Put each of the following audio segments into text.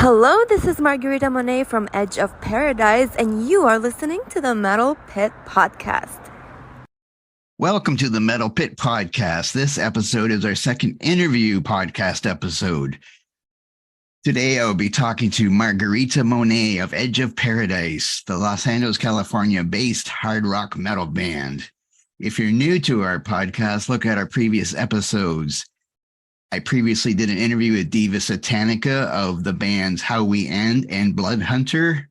Hello, this is Margarita Monet from Edge of Paradise, and you are listening to the Metal Pit Podcast. Welcome to the Metal Pit Podcast. This episode is our second interview podcast episode. Today, I will be talking to Margarita Monet of Edge of Paradise, the Los Angeles, California-based hard rock metal band. If you're new to our podcast, look at our previous episodes. I previously did an interview with Diva Satanica of the bands How We End and Bloodhunter.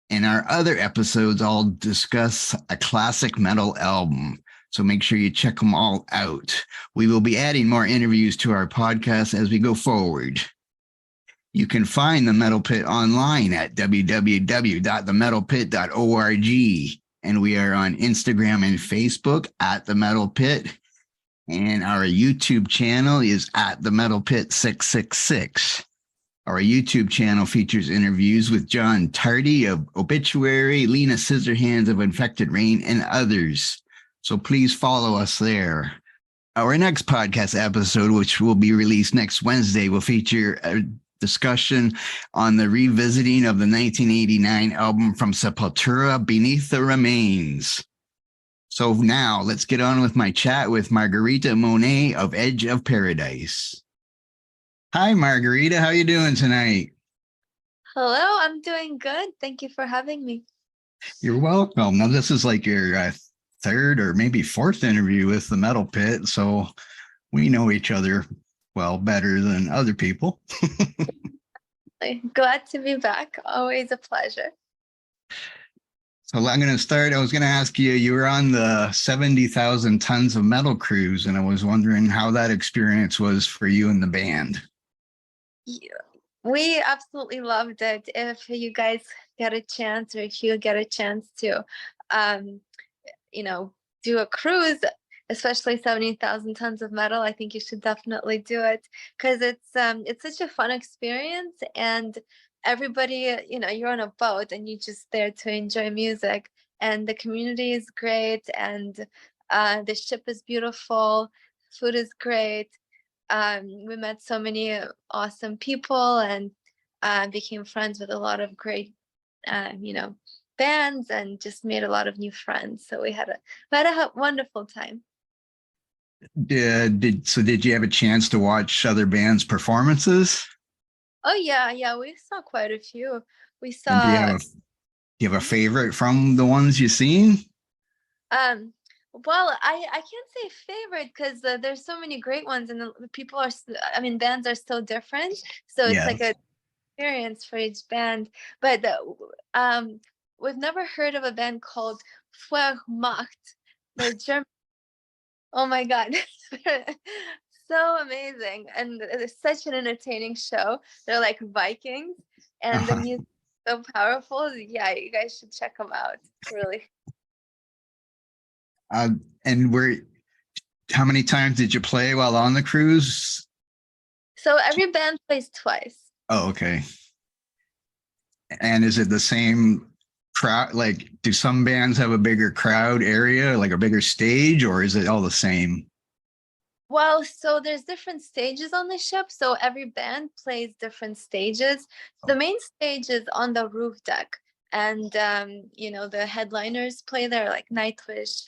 And our other episodes all discuss a classic metal album. So make sure you check them all out. We will be adding more interviews to our podcast as we go forward. You can find the Metal Pit online at www.themetalpit.org. And we are on Instagram and Facebook at The Metal Pit. And our YouTube channel is at The Metal Pit 666. Our YouTube channel features interviews with John Tardy of Obituary, Lena Scissorhands of Infected Rain, and others. So please follow us there. Our next podcast episode, which will be released next Wednesday, will feature a discussion on the revisiting of the 1989 album from Sepultura, Beneath the Remains. So now let's get on with my chat with Margarita Monet of Edge of Paradise. Hi, Margarita. How you doing tonight? Hello, I'm doing good. Thank you for having me. You're welcome. Now, this is like your third or maybe fourth interview with the Metal Pit, so we know each other well better than other people. Glad to be back. Always a pleasure. So I'm going to start. I was going to ask you, you were on the 70,000 Tons of Metal cruise, and I was wondering how that experience was for you and the band. Yeah, we absolutely loved it. If you guys get a chance, or if you get a chance to, do a cruise, especially 70,000 tons of metal, I think you should definitely do it because it's such a fun experience. And everybody, you're on a boat and you're just there to enjoy music, and the community is great, and the ship is beautiful, food is great. We met so many awesome people and became friends with a lot of great bands, and just made a lot of new friends. So we had a wonderful time. Did you have a chance to watch other bands' performances? Oh yeah, we saw quite a few. We saw. And do you have a favorite from the ones you've seen? Well, I can't say favorite because there's so many great ones, and the people are. Bands are so different, so it's like a experience for each band. But we've never heard of a band called Wehrmacht. They're German. Oh my God. So amazing, and it's such an entertaining show. They're like Vikings, and the music is so powerful. Yeah, you guys should check them out. Really. And how many times did you play while on the cruise? So every band plays twice. Oh, okay. And is it the same crowd? Like, do some bands have a bigger crowd area, like a bigger stage, or is it all the same? Well, so there's different stages on the ship. So every band plays different stages. The main stage is on the roof deck. And, the headliners play there, like Nightwish,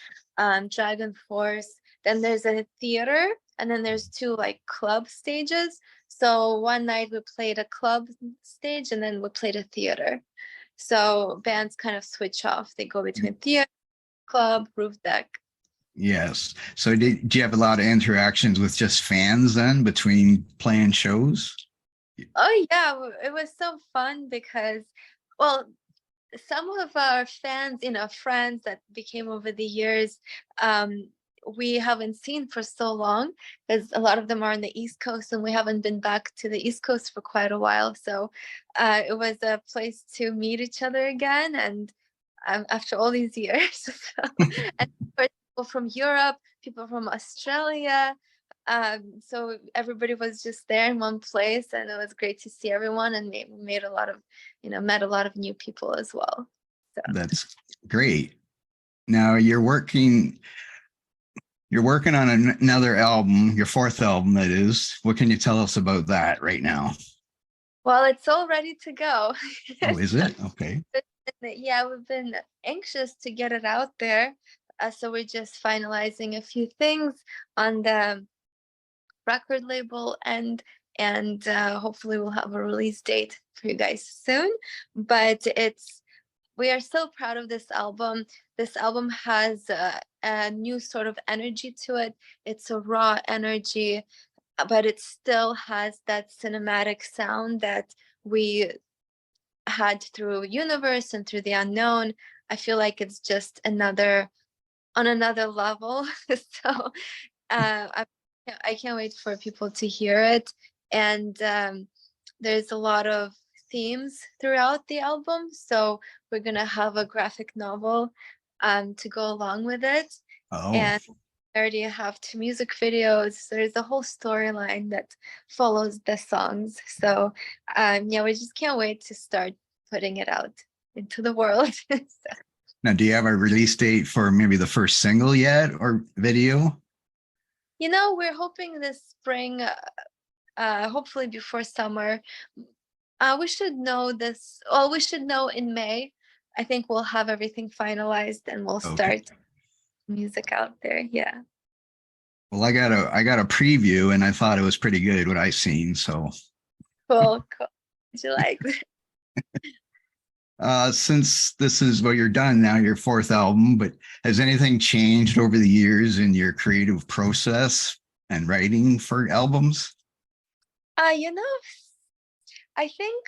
Dragon Force. Then there's a theater. And then there's two, like, club stages. So one night we played a club stage, and then we played a theater. So bands kind of switch off. They go between theater, club, roof deck. Yes. So did you have a lot of interactions with just fans then between playing shows? Oh yeah, it was so fun because, well, some of our fans, friends that became over the years, we haven't seen for so long, because a lot of them are on the East Coast, and we haven't been back to the East Coast for quite a while. So it was a place to meet each other again, and after all these years. And from Europe, people from Australia. So everybody was just there in one place, and it was great to see everyone, and made a lot of, met a lot of new people as well. So. That's great. Now you're working on another album, your fourth album, that is. What can you tell us about that right now? Well, it's all ready to go. Oh, is So, it? Okay. yeah, we've been anxious to get it out there. So we're just finalizing a few things on the record label and hopefully we'll have a release date for you guys soon. But we are so proud of this album. This album has a new sort of energy to it. It's a raw energy, but it still has that cinematic sound that we had through Universe and through The Unknown. I feel like it's just on another level. So I can't wait for people to hear it. And there's a lot of themes throughout the album. So we're gonna have a graphic novel to go along with it. Oh, And I already have 2 music videos. So there's a whole storyline that follows the songs. So yeah, we just can't wait to start putting it out into the world. So, now do you have a release date for maybe the first single yet or video? we're hoping this spring, hopefully before summer. We should know this. Well, we should know in May. I think we'll have everything finalized and we'll Okay. start music out there. Yeah. Well, I got a preview and I thought it was pretty good what I seen. So Cool. Cool. Did you like it? since this is what you're done now, your fourth album, but has anything changed over the years in your creative process and writing for albums? Uh, you know, I think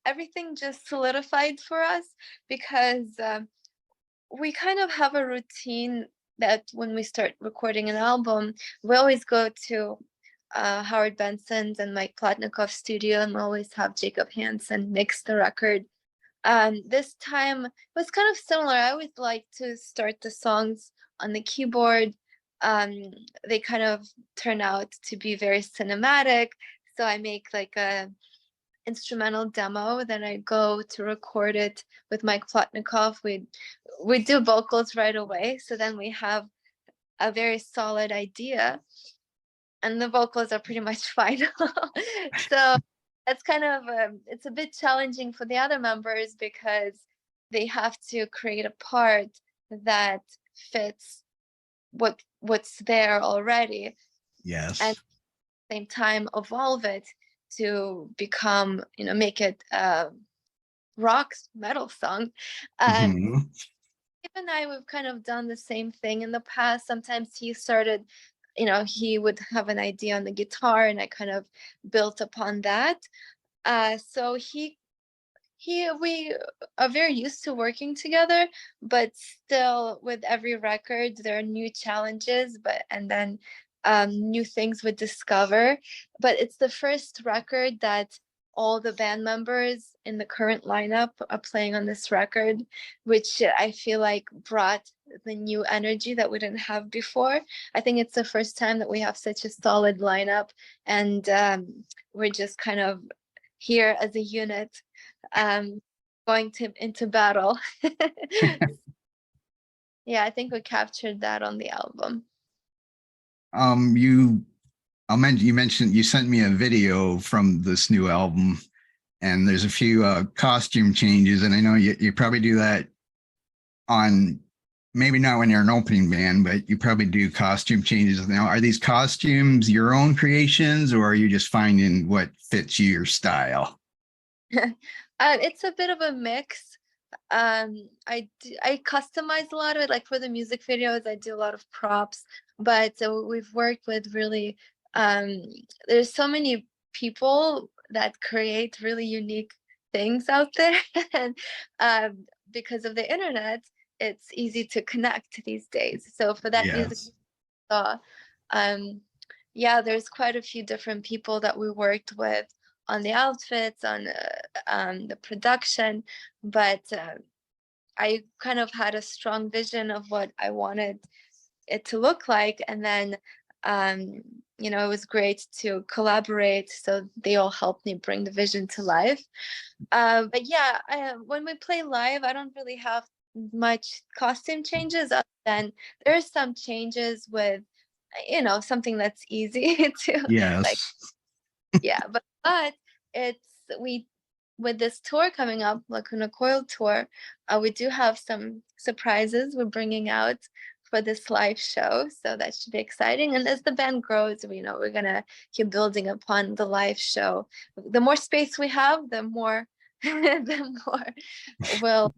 everything just solidified for us because we kind of have a routine that when we start recording an album, we always go to Howard Benson's and Mike Plotnikov's studio, and we always have Jacob Hansen mix the record. This time it was kind of similar. I always like to start the songs on the keyboard. They kind of turn out to be very cinematic. So I make like a instrumental demo, then I go to record it with Mike Plotnikov. We do vocals right away, so then we have a very solid idea, and the vocals are pretty much final. So that's kind of it's a bit challenging for the other members because they have to create a part that fits what's there already, and Yes. at the same time evolve it to become, make it a rock metal song. um Mhm. Steve and I, we've kind of done the same thing in the past. Sometimes he started, he would have an idea on the guitar and I kind of built upon that. So we are very used to working together, but still with every record there are new challenges, and then new things we discover. But it's the first record that all the band members in the current lineup are playing on this record, which I feel like brought the new energy that we didn't have before. I think it's the first time that we have such a solid lineup, and we're just kind of here as a unit, um, going into battle. Yeah, I think we captured that on the album. You you mentioned you sent me a video from this new album, and there's a few costume changes, and I know you probably do that on maybe not when you're an opening band, but you probably do costume changes now. Are these costumes your own creations, or are you just finding what fits your style? It's a bit of a mix. I customize a lot of it. Like for the music videos, I do a lot of props, but we've worked with really, there's so many people that create really unique things out there. And because of the internet, it's easy to connect these days. So for that music, Yes. um, yeah, there's quite a few different people that we worked with on the outfits, on the production, but I kind of had a strong vision of what I wanted it to look like, and then it was great to collaborate. So they all helped me bring the vision to life. But yeah, when we play live, I don't really have much costume changes other than there's some changes with, something that's easy to like. Yes. Yeah, but it's we with this tour coming up, Lacuna Coil tour, we do have some surprises we're bringing out for this live show, so that should be exciting. And as the band grows, we're gonna keep building upon the live show. The more space we have, the more the more we'll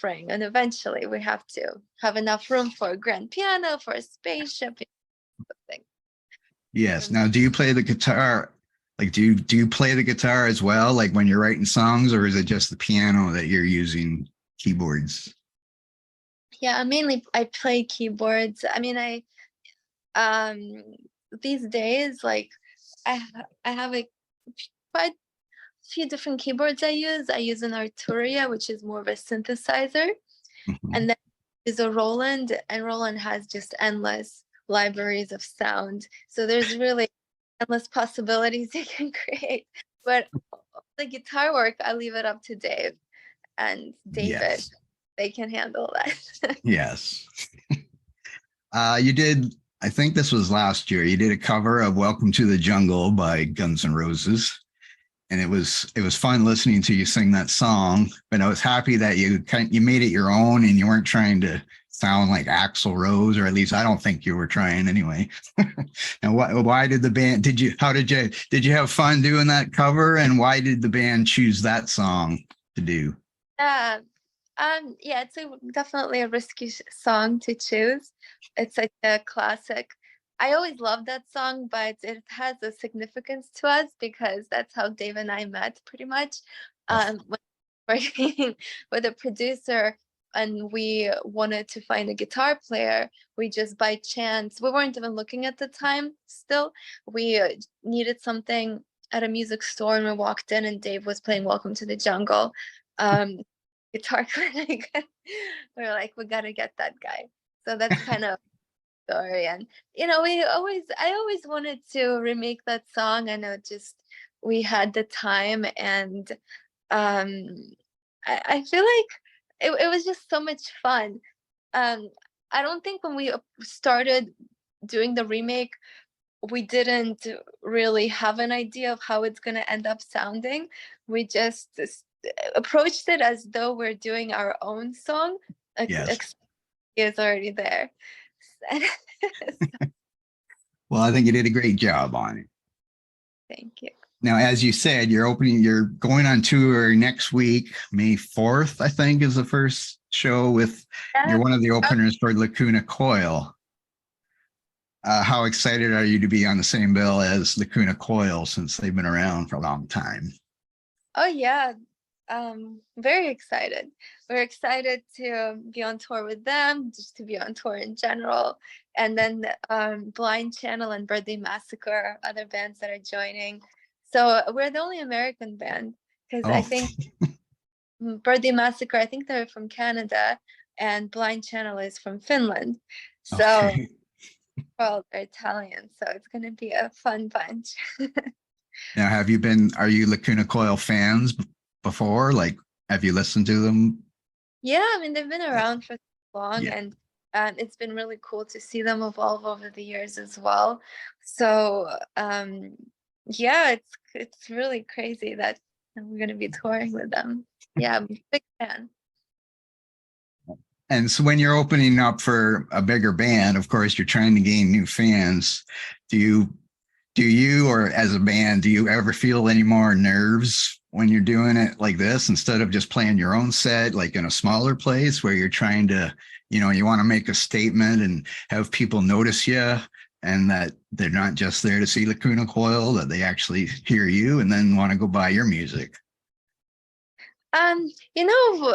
bring. And eventually we have to have enough room for a grand piano, for a spaceship, something. Yes. Now, do you play the guitar? Like, do you play the guitar as well, like when you're writing songs, or is it just the piano that you're using keyboards? Yeah, mainly I play keyboards. I mean, these days, like I have quite a few different keyboards I use. I use an Arturia, which is more of a synthesizer, Mhm. and then is a Roland, and Roland has just endless libraries of sound. So there's really endless possibilities you can create. But the guitar work, I leave it up to Dave and David. Yes. They can handle that. Yes. You did, I think this was last year, you did a cover of Welcome to the Jungle by Guns N' Roses. And it was fun listening to you sing that song. But I was happy that you made it your own and you weren't trying to sound like Axl Rose, or at least I don't think you were trying anyway. And why did the band did you have fun doing that cover, and why did the band choose that song to do? Yeah. Yeah, it's definitely a risky song to choose. It's like a classic. I always loved that song, but it has a significance to us because that's how Dave and I met, pretty much. When working with a producer, and we wanted to find a guitar player. We just by chance, we weren't even looking at the time. Still, we needed something at a music store, and we walked in, and Dave was playing "Welcome to the Jungle." Guitar clinic. We were like, we gotta get that guy. So that's kind of story. And I always wanted to remake that song. I know, just we had the time, and um I feel like it was just so much fun. um I don't think when we started doing the remake, we didn't really have an idea of how it's going to end up sounding. We just approached it as though we're doing our own song. Yes. Is already there. Well, I think you did a great job on it. Thank you. Now, as you said, you're going on tour next week, May 4th, I think, is the first show you're Yeah. one of the openers for Lacuna Coil. How excited are you to be on the same bill as Lacuna Coil, since they've been around for a long time? Oh yeah. Very excited. We're excited to be on tour with them, just to be on tour in general. And then Blind Channel and Birthday Massacre, other bands that are joining. So we're the only American band, because I Oh, think Birthday Massacre, I think they're from Canada, and Blind Channel is from Finland. So okay. well, they're Italian, so it's gonna be a fun bunch. Now, are you Lacuna Coil fans before? Like, have you listened to them? Yeah, I mean, they've been around for so long, Yeah. and it's been really cool to see them evolve over the years as well. So yeah, it's really crazy that we're gonna be touring with them. Yeah, I'm a big fan. And so when you're opening up for a bigger band, of course, you're trying to gain new fans. Do you, or as a band, do you ever feel any more nerves when you're doing it like this, instead of just playing your own set, like in a smaller place where you're trying to, you want to make a statement and have people notice you, and that they're not just there to see Lacuna Coil, that they actually hear you and then want to go buy your music? Um, you know,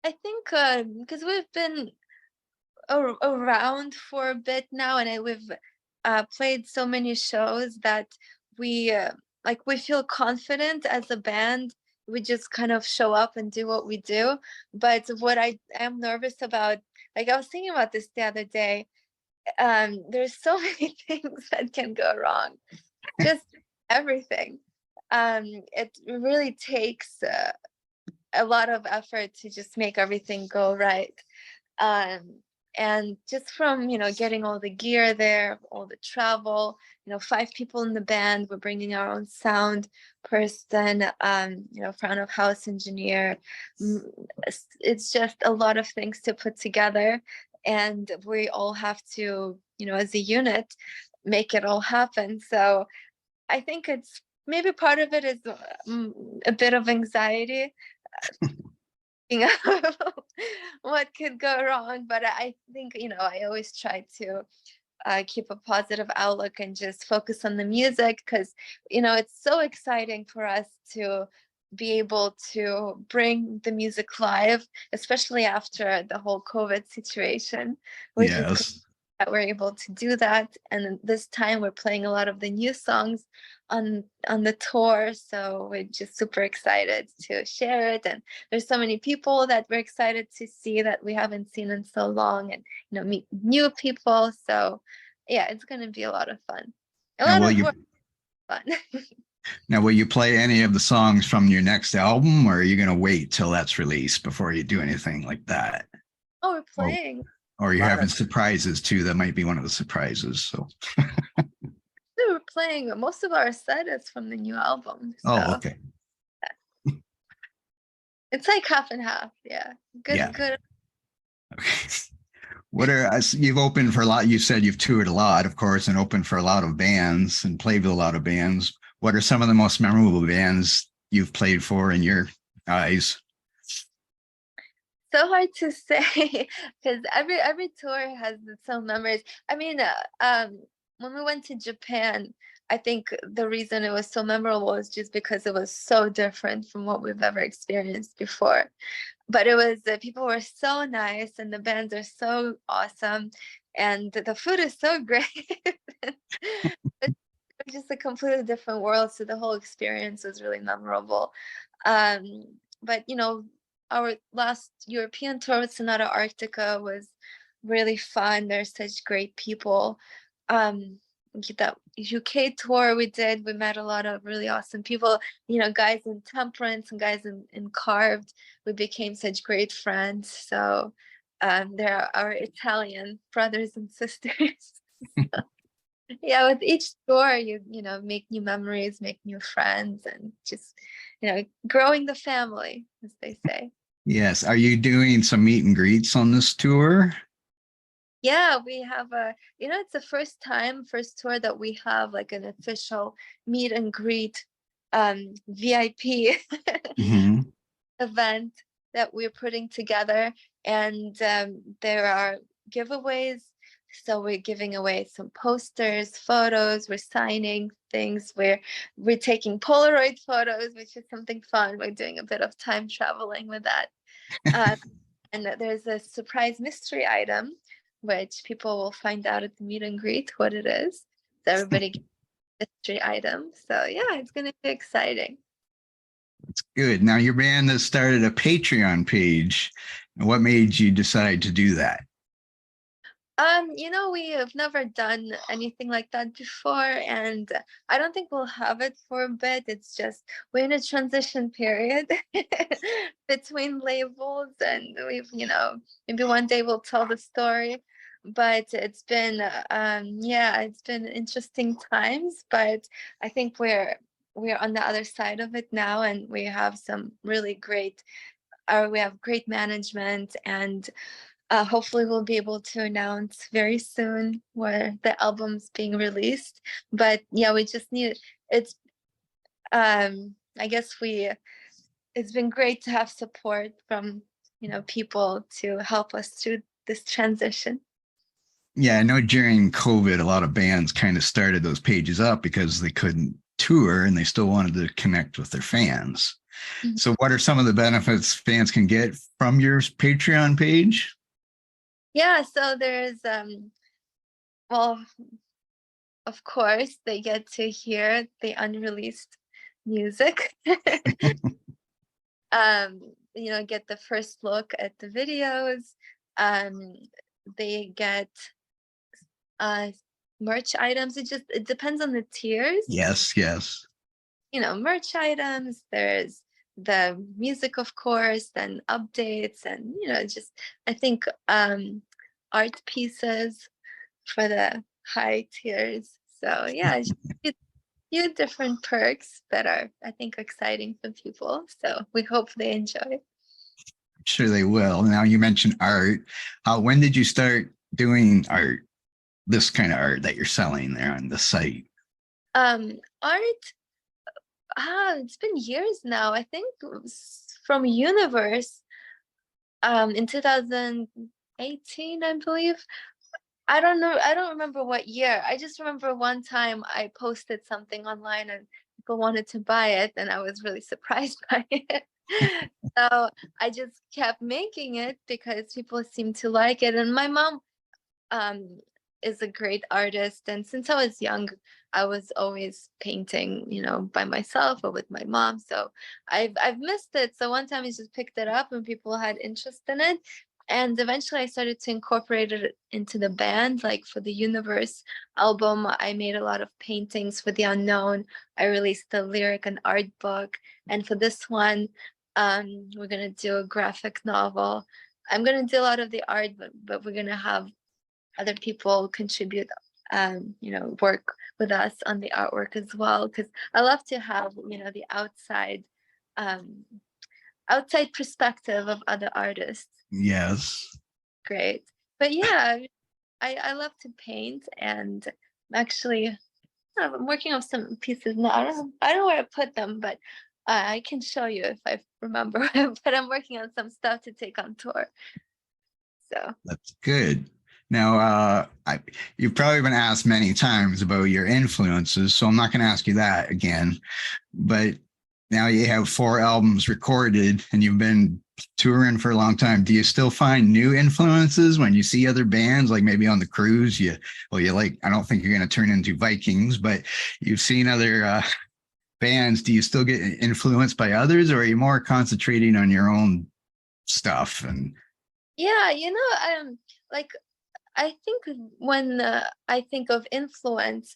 I think because we've been around for a bit now, and we've played so many shows that we we feel confident as a band. We just kind of show up and do what we do. But what I am nervous about, like I was thinking about this the other day, there's so many things that can go wrong. Just everything. It really takes a lot of effort to just make everything go right. Um, And just from, getting all the gear there, all the travel, 5 people in the band, we're bringing our own sound person, front of house engineer. It's just a lot of things to put together. And we all have to, as a unit, make it all happen. So I think it's maybe part of it is a bit of anxiety, what could go wrong. But I think, I always try to keep a positive outlook and just focus on the music, because, it's so exciting for us to be able to bring the music live, especially after the whole COVID situation, which is Yes. that we're able to do that. And this time we're playing a lot of the new songs on the tour, so we're just super excited to share it. And there's so many people that we're excited to see that we haven't seen in so long, and meet new people. So yeah, it's going to be a lot of fun, a Now, lot of work, fun. will you play any of the songs from your next album, or are you going to wait till that's released before you do anything like that? Oh, we're playing. Or you're having surprises too? That might be one of the surprises. So We're playing most of our set is from the new album. So oh, okay. it's like half and half. Yeah. Good. Okay. What are you've opened for a lot? You said you've toured a lot, of course, and opened for a lot of bands and played with a lot of bands. What are some of the most memorable bands you've played for in your eyes? So hard to say, because every tour has its own memories. I mean, when we went to Japan, I think the reason it was so memorable is just because it was so different from what we've ever experienced before. But it was people were so nice, and the bands are so awesome, and the food is so great. It's just a completely different world, so the whole experience was really memorable. But our last European tour with Sonata Arctica was really fun. There's such great people. That UK tour we did, we met a lot of really awesome people, guys in Temperance and guys in Carved. We became such great friends. So they're our Italian brothers and sisters. Yeah, with each tour you make new memories, make new friends, and just growing the family, as they say. Yes. Are you doing some meet and greets on this tour? Yeah, we have it's the first tour that we have like an official meet and greet VIP Mm-hmm. event that we're putting together. And there are giveaways. So we're giving away some posters, photos, we're signing things, we're taking Polaroid photos, which is something fun. We're doing a bit of time traveling with that. And there's a surprise mystery item, which people will find out at the meet and greet what it is. So everybody gets a mystery item. So yeah, it's going to be exciting. That's good. Now, your band has started a Patreon page. What made you decide to do that? We have never done anything like that before, and I don't think we'll have it for a bit. It's just we're in a transition period between labels, and we've, maybe one day we'll tell the story. But it's been, it's been interesting times. But I think we're on the other side of it now, and we have some really great, we have great management, and hopefully we'll be able to announce very soon where the album's being released. But yeah, we just need it's I guess it's been great to have support from people to help us through this transition. Yeah, I know during COVID, a lot of bands kind of started those pages up because they couldn't tour and they still wanted to connect with their fans. Mm-hmm. So what are some of the benefits fans can get from your Patreon page? Yeah, so there's well, of course they get to hear the unreleased music. Get the first look at the videos. They get merch items. It depends on the tiers. Yes. Merch items. There's the music, of course, then updates, and just I think art pieces for the high tiers. So yeah, it's a few different perks that are, I think, exciting for people. So we hope they enjoy. Sure they will. Now you mentioned art. When did you start doing art? This kind of art that you're selling there on the site? Art, it's been years now. I think it was from Universe, in 2018, I believe. I don't know. I don't remember what year. I just remember one time I posted something online and people wanted to buy it, and I was really surprised by it. So I just kept making it because people seemed to like it. And my mom um is a great artist, and since I was young, I was always painting, by myself or with my mom. So I've missed it. So one time I just picked it up and people had interest in it, and eventually I started to incorporate it into the band. Like for the Universe album, I made a lot of paintings. For the Unknown, I released a lyric and art book, and for this one, we're gonna do a graphic novel. I'm gonna do a lot of the art, but we're gonna have other people contribute, work with us on the artwork as well, because I love to have, the um, outside perspective of other artists. Yes. Great. But yeah, I love to paint, and actually I'm working on some pieces now. I don't know where I put them, but I can show you if I remember. But I'm working on some stuff to take on tour. So That's good. Now, you've probably been asked many times about your influences, so I'm not going to ask you that again. But now you have 4 albums recorded and you've been touring for a long time. Do you still find new influences when you see other bands, like maybe on the cruise? I don't think you're going to turn into Vikings, but you've seen other bands. Do you still get influenced by others, or are you more concentrating on your own stuff? And yeah, like I think when I think of influence,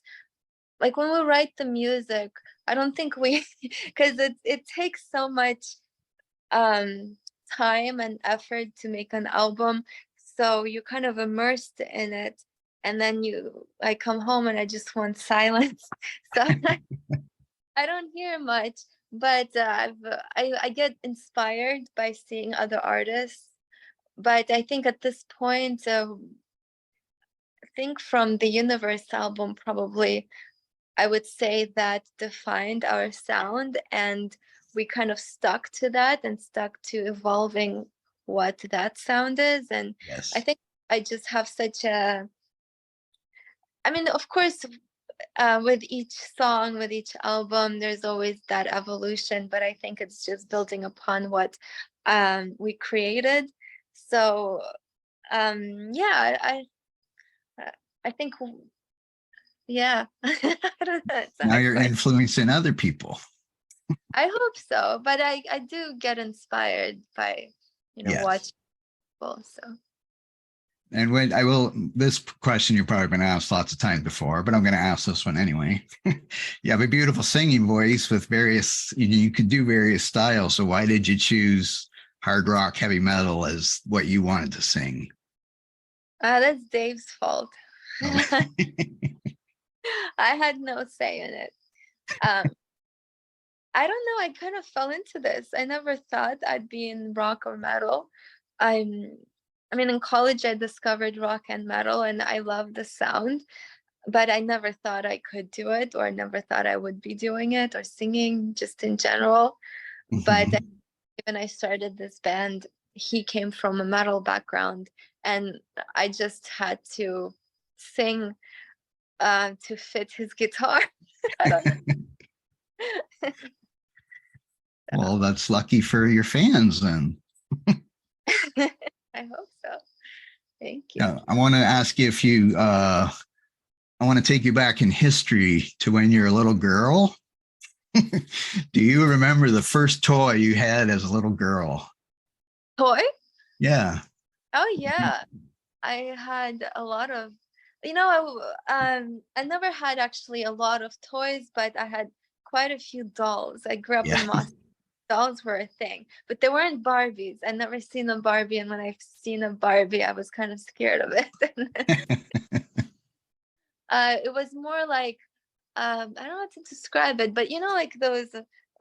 like when we write the music, I don't think we, because it takes so much time and effort to make an album, so you're kind of immersed in it, and then I come home and I just want silence. So I don't hear much, but I get inspired by seeing other artists. But I think at this point, I think from the Universe album, probably I would say that defined our sound, and we kind of stuck to that and stuck to evolving what that sound is. And I yes. think I just have I mean, of course, with each song, with each album, there's always that evolution, but I think it's just building upon what we created. So yeah, I think, yeah. I don't know, it's a Now hard you're question. influencing other people. I hope so, but I do get inspired by, Yes. watching people. So And this question you've probably been asked lots of times before, but I'm going to ask this one anyway. You have a beautiful singing voice with you could do various styles. So why did you choose hard rock, heavy metal as what you wanted to sing? that's Dave's fault. Oh, I had no say in it. Um, I don't know. I kind of fell into this. I never thought I'd be in rock or metal. I'm, I mean, in college, I discovered rock and metal, and I love the sound, but I never thought I could do it, or never thought I would be doing it or singing just in general. But mhm. when I started this band, he came from a metal background, and I just had to sing to fit his guitar. I don't Well, that's lucky for your fans then. know. I hope so. Thank you. Yeah, I want to ask you I want to take you back in history to when you're a little girl. Do you remember the first toy you had as a little girl? Toy? Yeah. Oh yeah. I had a lot of, I never had actually a lot of toys, but I had quite a few dolls. I grew up Yeah. in Moscow, dolls were a thing, but they weren't Barbies. I'd never seen a Barbie, and when I've seen a Barbie, I was kind of scared of it. It was more like, I don't know how to describe it, but you know, like those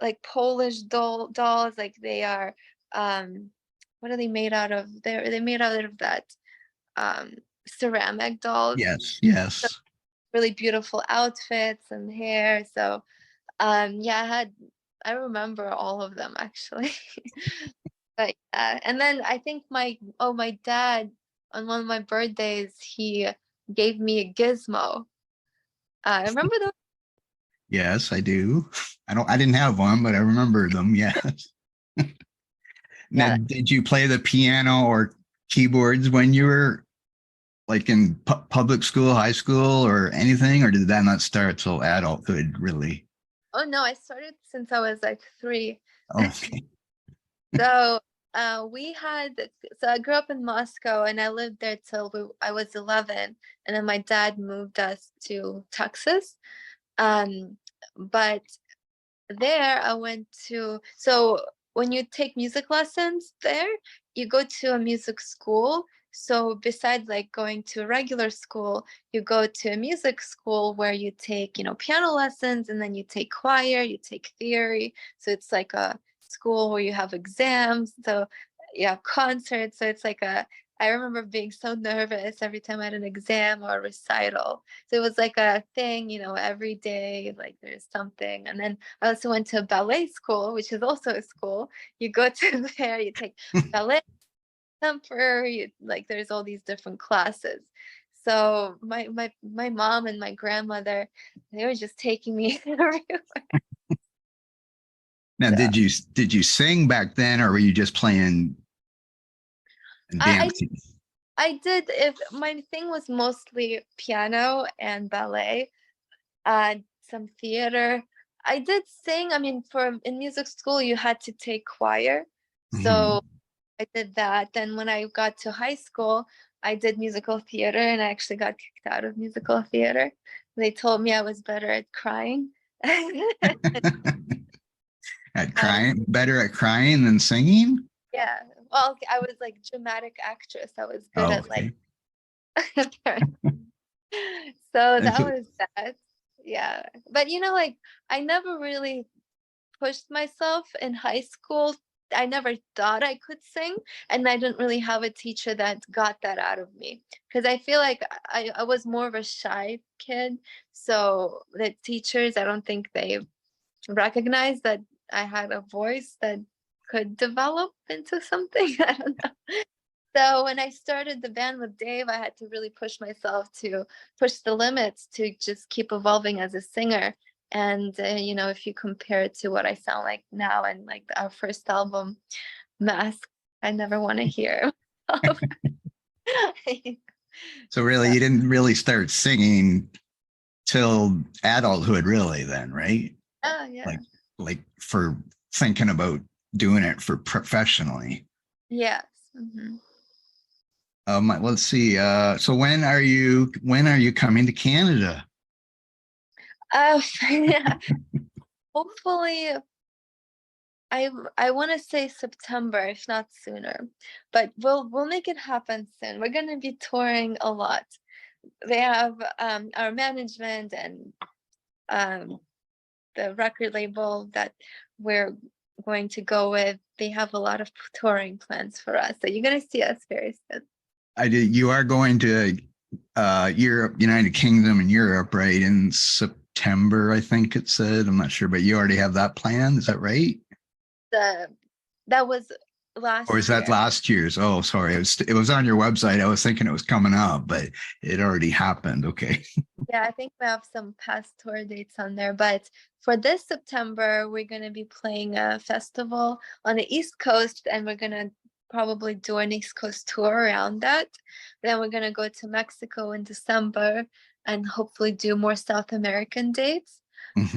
like Polish dolls, like they are, what are they made out of? They made out of that ceramic dolls. Yes, yes. Really beautiful outfits and hair. So yeah, I remember all of them actually. But and then I think my dad on one of my birthdays, he gave me a gizmo. Remember those? Yes, I do. I didn't have one, but I remember them. Yes. Now, Yeah. did you play the piano or keyboards when you were like in public school, high school, or anything, or did that not start till adulthood, really? Oh no, I started since I was like 3. Okay. So so I grew up in Moscow and I lived there till I was 11, and then my dad moved us to Texas. Um, but there I went to, so when you take music lessons there, you go to a music school. So besides like going to a regular school, you go to a music school where you take, piano lessons, and then you take choir, you take theory. So it's like a school where you have exams. So yeah, concerts. So it's like I remember being so nervous every time I had an exam or a recital. So it was like a thing, every day, like there's something. And then I also went to a ballet school, which is also a school. You go to there, you take ballet, temporary, like there's all these different classes. So my mom and my grandmother, they were just taking me everywhere. Now, So did you sing back then, or were you just playing and I dancing? I did, if my thing was mostly piano and ballet, some theater. I did sing. I mean, in music school, you had to take choir. So Mhm. I did that. Then when I got to high school, I did musical theater, and I actually got kicked out of musical theater. They told me I was better at crying. At Um, crying, better at crying than singing? yeah. Well, I was like dramatic actress. I was good Oh, at like okay. so And that so, was that. Yeah. But like I never really pushed myself in high school. I never thought I could sing, and I didn't really have a teacher that got that out of me, because I feel like I was more of a shy kid. So the teachers, I don't think they recognized that I had a voice that could develop into something. I don't know. So when I started the band with Dave, I had to really push myself to push the limits to just keep evolving as a singer. And if you compare it to what I sound like now and like our first album, Mask, I never want to hear. so really, So, you didn't really start singing till adulthood, really, then, right? oh yeah, Like, for thinking about doing it for professionally. yes. Hmm. Let's see. So when are you coming to Canada? Yeah. Hopefully, I want to say September, if not sooner, but we'll make it happen soon. We're going to be touring a lot. They have our management and um, the record label that we're going to go with. They have a lot of touring plans for us, so you're going to see us very soon. You are going to Europe, United Kingdom, and Europe, right? In September, I think it said. I'm not sure, but you already have that planned. Is that right? The That was Or is last that year. last year's? Oh, sorry. It was on your website. I was thinking it was coming up, but it already happened. Okay. Yeah, I think we have some past tour dates on there, but for this September, we're going to be playing a festival on the East Coast, and we're going to probably do an East Coast tour around that. Then we're going to go to Mexico in December and hopefully do more South American dates.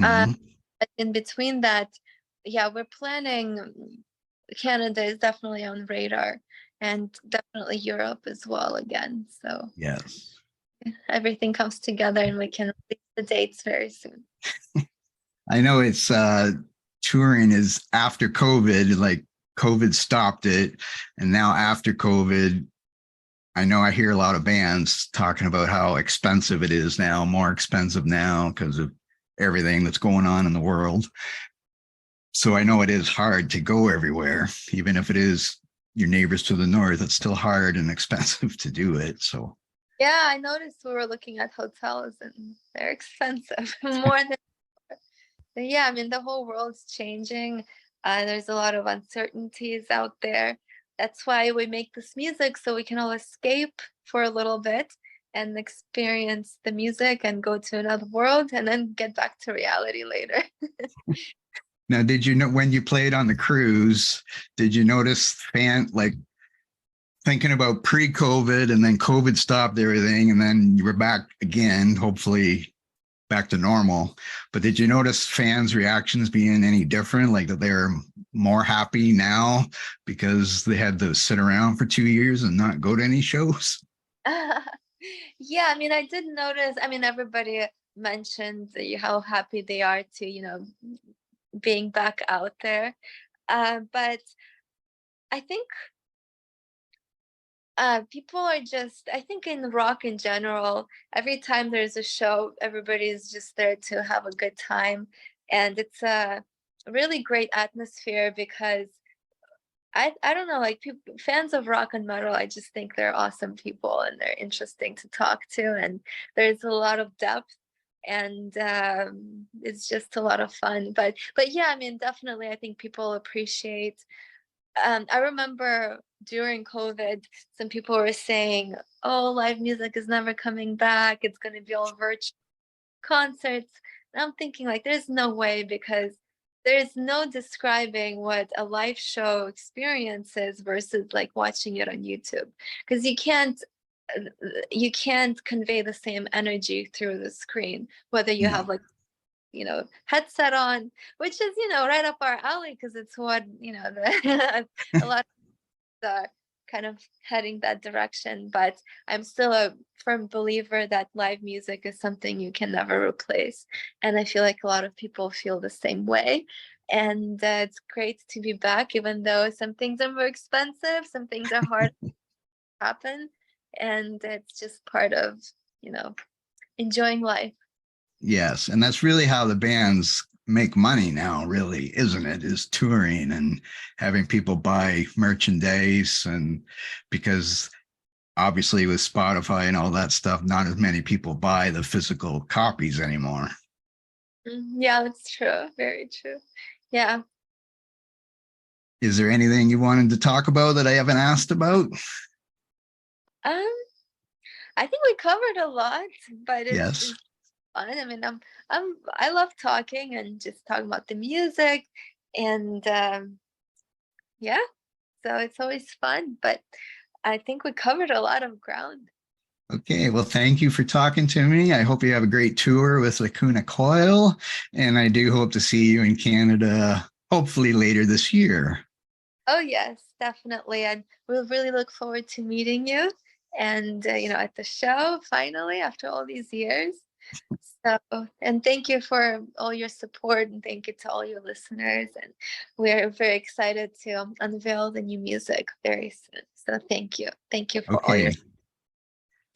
Uh, Hmm. but in between that, yeah, we're planning. Canada is definitely on radar, and definitely Europe as well again. So Yes. everything comes together and we can release the dates very soon. I know it's touring is after COVID, like COVID stopped it. And now after COVID, I know I hear a lot of bands talking about how expensive it is now, more expensive now because of everything that's going on in the world. So I know it is hard to go everywhere, even if it is your neighbors to the north, it's still hard and expensive to do it. So Yeah, I noticed we were looking at hotels and they're expensive more than. But yeah, I mean, the whole world's changing. There's a lot of uncertainties out there. That's why we make this music so we can all escape for a little bit and experience the music and go to another world and then get back to reality later. now, did you know when you played on the cruise, did you notice like thinking about pre-COVID and then COVID stopped everything and then you were back again, hopefully back to normal. But did you notice fans' reactions being any different? Like that they're more happy now because they had to sit around for 2 years and not go to any shows? Yeah, I mean, I did notice, I mean, everybody mentioned how happy they are to, being back out there. But I think people are just, I think in rock in general, every time there's a show, everybody's just there to have a good time. And it's a really great atmosphere because I don't know, like people, fans of rock and metal, I just think they're awesome people and they're interesting to talk to. And there's a lot of depth and it's just a lot of fun. But yeah, I mean, definitely, I think people appreciate. I remember during COVID, some people were saying, "Oh, live music is never coming back. It's going to be all virtual concerts." And I'm thinking, like, there's no way because there's no describing what a live show experience is versus like watching it on YouTube because uh, you can't convey the same energy through the screen whether you No. have like headset on, which is right up our alley because it's what a lot of the kind of heading that direction. But I'm still a firm believer that live music is something you can never replace, and I feel like a lot of people feel the same way. And it's great to be back, even though some things are more expensive, some things are hard to happen, and it's just part of enjoying life. Yes. And that's really how the bands make money now, really, isn't it? Is touring and having people buy merchandise. And because obviously with Spotify and all that stuff, not as many people buy the physical copies anymore. Yeah, that's true. Very true. Yeah. Is there anything you wanted to talk about that I haven't asked about? Um, I think we covered a lot, but Yes. it's fun. I mean, I love talking and just talking about the music, and yeah, so it's always fun. But I think we covered a lot of ground. Okay, well, thank you for talking to me. I hope you have a great tour with Lacuna Coil, and I do hope to see you in Canada, hopefully later this year. Oh yes, definitely, and we'll really look forward to meeting you, and at the show finally after all these years. So, and thank you for all your support, and thank you to all your listeners. And we're very excited to unveil the new music very soon. So, thank you. Thank you for all your. Okay,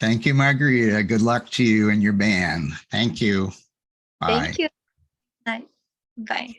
thank you, Margarita. Good luck to you and your band. Thank you. Bye. Thank you. Night. Bye.